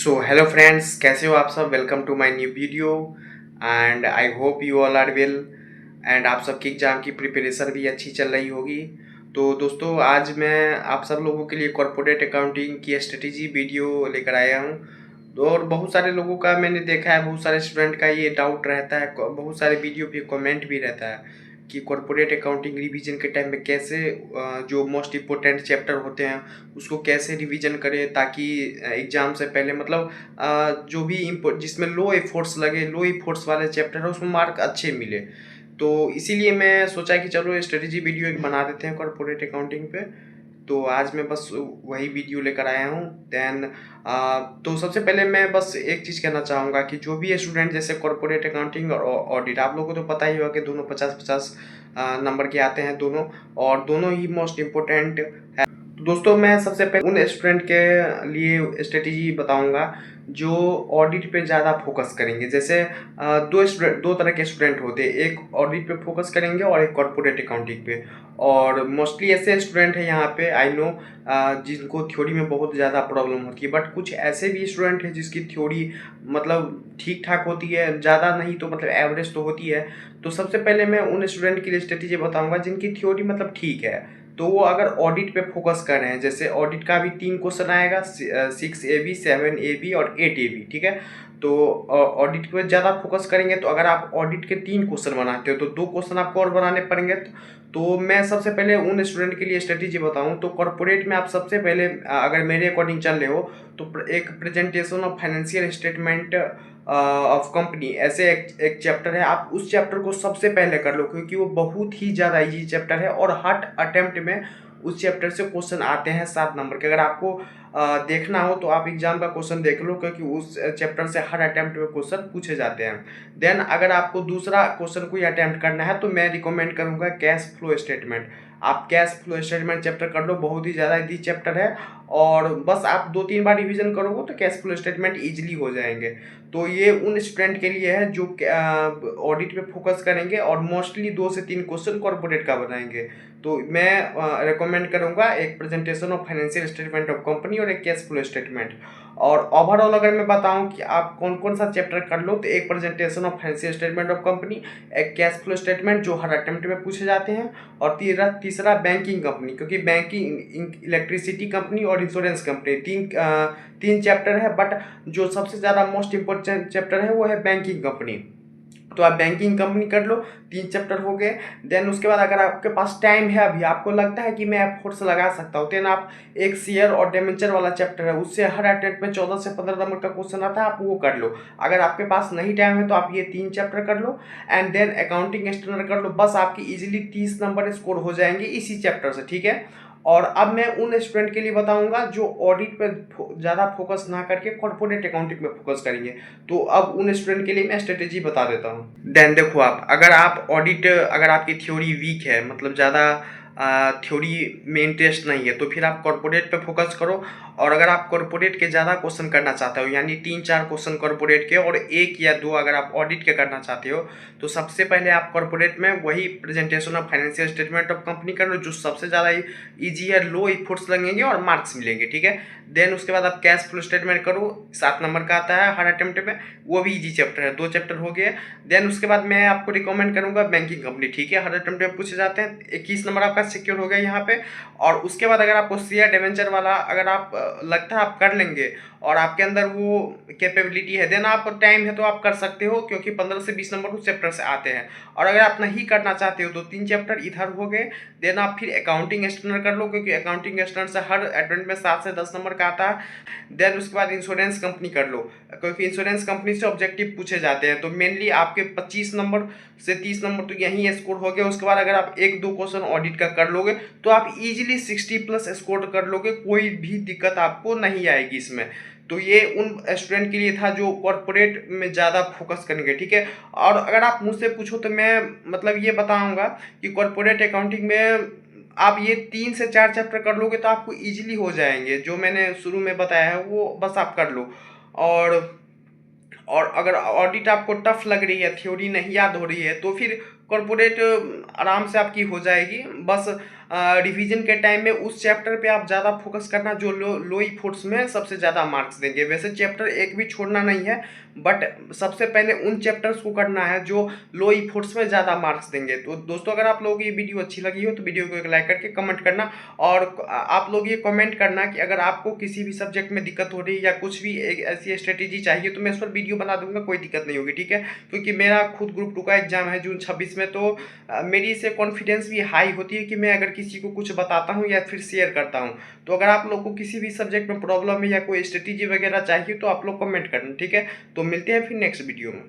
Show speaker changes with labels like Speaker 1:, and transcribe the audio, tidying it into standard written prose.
Speaker 1: So hello friends, कैसे हो आप सब। Welcome to my new video and I hope you all are well and आप सबकी एग्ज़ाम की प्रिपरेशन भी अच्छी चल रही होगी। तो दोस्तों, आज मैं आप सब लोगों के लिए कॉर्पोरेट अकाउंटिंग की स्ट्रेटेजी वीडियो लेकर आया हूँ। और बहुत सारे लोगों का मैंने देखा है, बहुत सारे स्टूडेंट का ये डाउट रहता है, बहुत सारे वीडियो पे कमेंट भी रहता है कि कॉर्पोरेट अकाउंटिंग रिवीजन के टाइम में कैसे जो मोस्ट इम्पोर्टेंट चैप्टर होते हैं उसको कैसे रिवीजन करें ताकि एग्ज़ाम से पहले मतलब जो भी जिसमें लो एफर्ट्स लगे, लो एफर्ट्स वाले चैप्टर है उसमें मार्क अच्छे मिले। तो इसीलिए मैं सोचा कि चलो स्ट्रेटेजी वीडियो एक बना देते हैं कॉर्पोरेट अकाउंटिंग पे। तो आज मैं बस वही वीडियो लेकर आया हूँ। देन तो सबसे पहले मैं बस एक चीज़ कहना चाहूँगा कि जो भी स्टूडेंट जैसे कॉर्पोरेट अकाउंटिंग और ऑडिट, आप लोगों को तो पता ही होगा कि दोनों 50-50 नंबर के आते हैं दोनों, और दोनों ही मोस्ट इम्पोर्टेंट है। तो दोस्तों, मैं सबसे पहले उन स्टूडेंट के लिए स्ट्रेटेजी बताऊंगा जो ऑडिट पे ज़्यादा फोकस करेंगे। जैसे दो तरह के स्टूडेंट होते हैं, एक ऑडिट पे फोकस करेंगे और एक कॉर्पोरेट अकाउंटिंग पे। और मोस्टली ऐसे स्टूडेंट हैं यहाँ पे, आई नो, जिनको थ्योरी में बहुत ज़्यादा प्रॉब्लम होती है, बट कुछ ऐसे भी स्टूडेंट हैं जिसकी थ्योरी मतलब ठीक ठाक होती है, ज़्यादा नहीं तो मतलब एवरेज तो होती है। तो सबसे पहले मैं उन स्टूडेंट के लिए स्ट्रेटेजी बताऊंगा जिनकी थ्योरी मतलब ठीक है। तो वो अगर ऑडिट पे फोकस कर रहे हैं, जैसे ऑडिट का भी 3 क्वेश्चन आएगा, 6 AB, 7 AB और 8 AB, ठीक है। तो ऑडिट पे ज़्यादा फोकस करेंगे, तो अगर आप ऑडिट के 3 क्वेश्चन बनाते हो तो 2 क्वेश्चन आपको और बनाने पड़ेंगे। तो मैं सबसे पहले उन स्टूडेंट के लिए स्ट्रेटेजी बताऊं तो कॉर्पोरेट में आप सबसे पहले अगर मेरे अकॉर्डिंग चल रहे हो तो एक presentation of financial statement of company, ऐसे एक चैप्टर है, आप उस चैप्टर को सबसे पहले कर लो क्योंकि वो बहुत ही ज़्यादा इजी चैप्टर है और हर अटेम्प्ट में उस चैप्टर से क्वेश्चन आते हैं 7 नंबर के। अगर आपको देखना हो तो आप एग्जाम का क्वेश्चन देख लो क्योंकि उस चैप्टर से हर अटेम्प्ट में क्वेश्चन पूछे जाते हैं। देन अगर आपको दूसरा क्वेश्चन कोई अटेम्प्ट करना है तो मैं रिकमेंड करूँगा कैश फ्लो स्टेटमेंट। आप कैश फ्लो स्टेटमेंट चैप्टर कर लो, बहुत ही ज़्यादा इजी चैप्टर है और बस आप 2-3 बार रिवीजन करोगे तो कैश फ्लो स्टेटमेंट इजीली हो जाएंगे। तो ये उन स्टूडेंट के लिए है जो ऑडिट पे फोकस करेंगे और मोस्टली 2 से 3 क्वेश्चन कॉर्पोरेट का बनाएंगे। तो मैं रिकमेंड करूंगा एक presentation of financial statement of company और एक कैश फ्लो स्टेटमेंट। और ओवरऑल अगर मैं बताऊं कि आप कौन कौन सा चैप्टर कर लो तो एक presentation of financial statement of company, एक कैश फ्लो स्टेटमेंट जो हर अटेम्प्ट में पूछे जाते हैं, और तीसरा बैंकिंग कंपनी, क्योंकि बैंकिंग, इलेक्ट्रिसिटी कंपनी और इंश्योरेंस कंपनी तीन चैप्टर है, बट जो सबसे ज़्यादा मोस्ट इम्पोर्टेंट चैप्टर है वो है बैंकिंग कंपनी। तो आप बैंकिंग कंपनी कर लो, 3 चैप्टर हो गए। देन उसके बाद अगर आपके पास टाइम है, अभी आपको लगता है कि मैं एफर्ट्स लगा सकता हूँ, देन आप एक शेयर और डिबेंचर वाला चैप्टर है, उससे हर अटेम्प्ट में 14 से 15 नंबर का क्वेश्चन आता है, आप वो कर लो। अगर आपके पास नहीं टाइम है तो आप ये 3 चैप्टर कर लो एंड देन अकाउंटिंग स्टैंडर्ड कर लो, बस आपकी इजीली 30 नंबर स्कोर हो जाएंगे इसी चैप्टर से, ठीक है। और अब मैं उन स्टूडेंट के लिए बताऊंगा जो ऑडिट पे ज़्यादा फोकस ना करके कॉर्पोरेट अकाउंटिंग में फोकस करेंगे। तो अब उन स्टूडेंट के लिए मैं स्ट्रेटेजी बता देता हूँ। देन देखो, आप अगर आप ऑडिट, अगर आपकी थ्योरी वीक है, मतलब ज़्यादा थ्योरी में इंटरेस्ट नहीं है, तो फिर आप कॉर्पोरेट पे फोकस करो। और अगर आप कॉर्पोरेट के ज़्यादा क्वेश्चन करना चाहते हो, यानी 3-4 क्वेश्चन कॉर्पोरेट के और 1 या 2 अगर आप ऑडिट के करना चाहते हो, तो सबसे पहले आप कॉर्पोरेट में वही presentation of financial statement of company कर लो जो सबसे ज़्यादा ईजी है, लो एफर्ट्स लगेंगे और मार्क्स मिलेंगे, ठीक है। देन उसके बाद आप कैश फ्लो स्टेटमेंट करो, 7 नंबर का आता है हर अटेम्प्ट में, वो भी इजी चैप्टर है, 2 चैप्टर हो गए। देन उसके बाद मैं आपको रिकमेंड करूंगा बैंकिंग कंपनी, ठीक है, हर अटेम्प्ट में पूछे जाते हैं, 21 नंबर आपका सिक्योर हो गया यहाँ पे। और उसके बाद अगर आपको शेयर डिवेंचर वाला अगर आप लगता है आप कर लेंगे और आपके अंदर वो कैपेबिलिटी है, देन आप टाइम है तो आप कर सकते हो क्योंकि 15 से 20 नंबर उस चैप्टर से आते हैं। और अगर आप नहीं करना चाहते हो तो 3 चैप्टर इधर हो गए। देन आप फिर अकाउंटिंग स्टैंडर्ड कर लो क्योंकि अकाउंटिंग स्टैंडर्ड से हर अटेम्प्ट में 7 से 10 नंबर का आता है। देन उसके बाद इंश्योरेंस कंपनी कर लो क्योंकि इंश्योरेंस कंपनी से ऑब्जेक्टिव पूछे जाते हैं, तो मेनली आपके 25 नंबर से 30 नंबर तो यहीं स्कोर हो गया। उसके बाद अगर आप 1-2 क्वेश्चन ऑडिट का कर लोगे तो आप इजीली 60+ स्कोर कर लोगे, कोई भी दिक्कत आपको नहीं आएगी इसमें। तो ये उन स्टूडेंट के लिए था जो कॉर्पोरेट में ज़्यादा फोकस करेंगे, ठीक है। और अगर आप मुझसे पूछो तो मैं मतलब ये बताऊंगा कि कॉर्पोरेट अकाउंटिंग में आप ये 3 से 4 चैप्टर कर लोगे तो आपको इजीली हो जाएंगे, जो मैंने शुरू में बताया है वो बस आप कर लो। और और अगर ऑडिट आपको टफ लग रही है, थ्योरी नहीं याद हो रही है, तो फिर कॉर्पोरेट आराम से आपकी हो जाएगी। बस रिवीजन के टाइम में उस चैप्टर पे आप ज़्यादा फोकस करना जो लो एफर्ट्स में सबसे ज़्यादा मार्क्स देंगे। वैसे चैप्टर एक भी छोड़ना नहीं है, बट सबसे पहले उन चैप्टर्स को करना है जो लो एफर्ट्स में ज़्यादा मार्क्स देंगे। तो दोस्तों, अगर आप लोगों को ये वीडियो अच्छी लगी हो तो वीडियो को एक लाइक करके कमेंट करना, और आप लोग ये कमेंट करना कि अगर आपको किसी भी सब्जेक्ट में दिक्कत हो रही है या कुछ भी एक ऐसी स्ट्रेटेजी चाहिए तो मैं इस पर वीडियो बना दूंगा, कोई दिक्कत नहीं होगी, ठीक है। क्योंकि मेरा खुद ग्रुप 2 का एग्जाम है जून 26 में, तो मेरी इससे कॉन्फिडेंस भी हाई होती है कि मैं अगर किसी को कुछ बताता हूँ या फिर शेयर करता हूँ। तो अगर आप लोग को किसी भी सब्जेक्ट में प्रॉब्लम है या कोई स्ट्रेटेजी वगैरह चाहिए तो आप लोग कमेंट करना, ठीक है। तो मिलते हैं फिर नेक्स्ट वीडियो में।